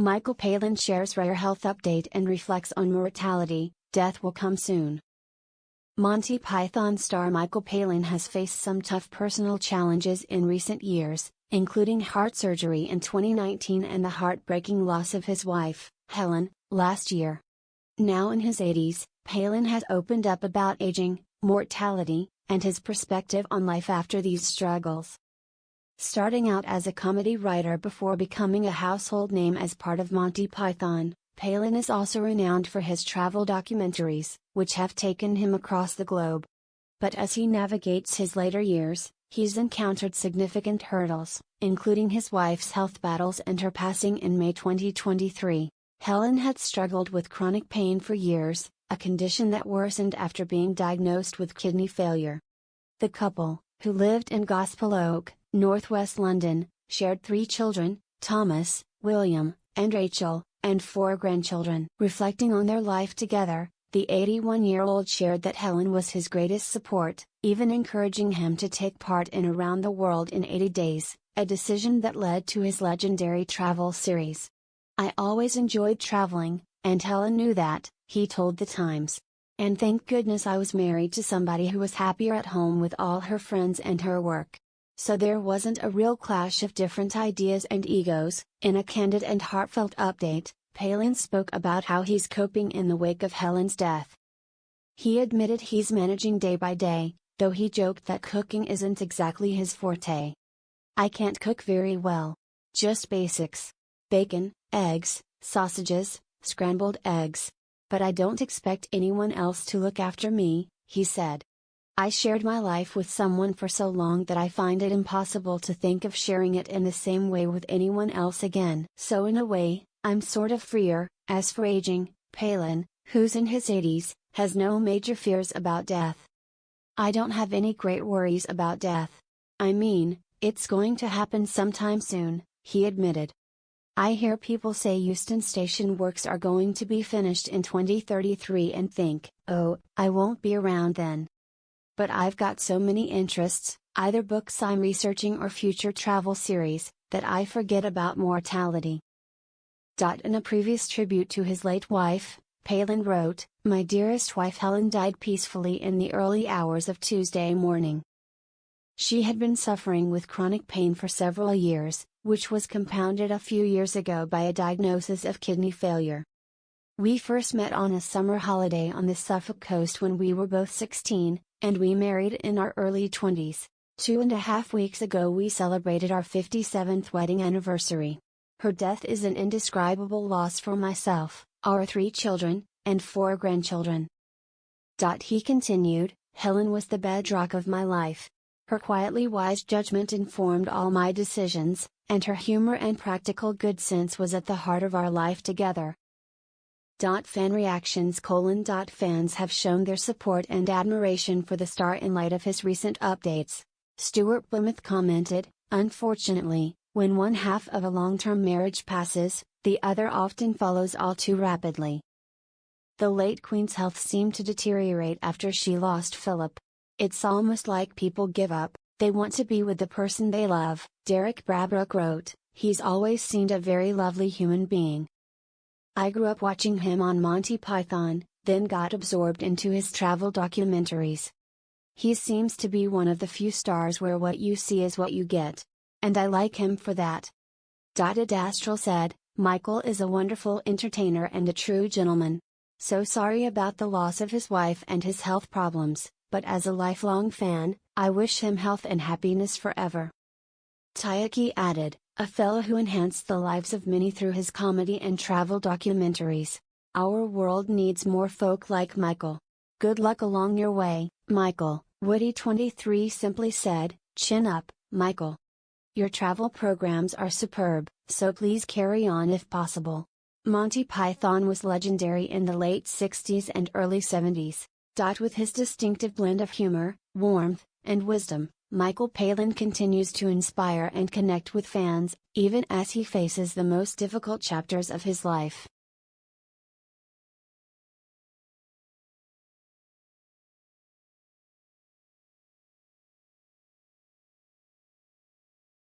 Michael Palin shares rare health update and reflects on mortality, death will come soon. Monty Python star Michael Palin has faced some tough personal challenges in recent years, including heart surgery in 2019 and the heartbreaking loss of his wife, Helen, last year. Now in his 80s, Palin has opened up about aging, mortality, and his perspective on life after these struggles. Starting out as a comedy writer before becoming a household name as part of Monty Python, Palin is also renowned for his travel documentaries, which have taken him across the globe. But as he navigates his later years, he's encountered significant hurdles, including his wife's health battles and her passing in May 2023. Helen had struggled with chronic pain for years, a condition that worsened after being diagnosed with kidney failure. The couple, who lived in Gospel Oak, northwest London, shared 3 children, Thomas, William, and Rachel, and 4 grandchildren. Reflecting on their life together, the 81-year-old shared that Helen was his greatest support, even encouraging him to take part in Around the World in 80 Days, a decision that led to his legendary travel series. "I always enjoyed traveling, and Helen knew that," he told The Times. "And thank goodness I was married to somebody who was happier at home with all her friends and her work. So there wasn't a real clash of different ideas and egos." In a candid and heartfelt update, Palin spoke about how he's coping in the wake of Helen's death. He admitted he's managing day by day, though he joked that cooking isn't exactly his forte. "I can't cook very well. Just basics. Bacon, eggs, sausages, scrambled eggs. But I don't expect anyone else to look after me," he said. "I shared my life with someone for so long that I find it impossible to think of sharing it in the same way with anyone else again. So in a way, I'm sort of freer." As for aging, Palin, who's in his 80s, has no major fears about death. "I don't have any great worries about death. I mean, it's going to happen sometime soon," he admitted. "I hear people say Euston Station works are going to be finished in 2033 and think, oh, I won't be around then. But I've got so many interests, either books I'm researching or future travel series, that I forget about mortality." In a previous tribute to his late wife, Palin wrote, "My dearest wife Helen died peacefully in the early hours of Tuesday morning. She had been suffering with chronic pain for several years, which was compounded a few years ago by a diagnosis of kidney failure. We first met on a summer holiday on the Suffolk coast when we were both 16, and we married in our early 20s. 2.5 weeks ago we celebrated our 57th wedding anniversary. Her death is an indescribable loss for myself, our 3 children, and 4 grandchildren." He continued, "Helen was the bedrock of my life. Her quietly wise judgment informed all my decisions, and her humor and practical good sense was at the heart of our life together." Fan reactions: Fans have shown their support and admiration for the star in light of his recent updates. Stuart Plymouth commented, "Unfortunately, when one half of a long-term marriage passes, the other often follows all too rapidly. The late Queen's health seemed to deteriorate after she lost Philip. It's almost like people give up, they want to be with the person they love." Derek Brabrook wrote, "He's always seemed a very lovely human being. I grew up watching him on Monty Python, then got absorbed into his travel documentaries. He seems to be one of the few stars where what you see is what you get. And I like him for that." Astral said, "Michael is a wonderful entertainer and a true gentleman. So sorry about the loss of his wife and his health problems, but as a lifelong fan, I wish him health and happiness forever." Tyaki added, "A fellow who enhanced the lives of many through his comedy and travel documentaries. Our world needs more folk like Michael. Good luck along your way, Michael." Woody23 simply said, "Chin up, Michael. Your travel programs are superb, so please carry on if possible." Monty Python was legendary in the late 60s and early 70s. With his distinctive blend of humor, warmth, and wisdom, Michael Palin continues to inspire and connect with fans, even as he faces the most difficult chapters of his life.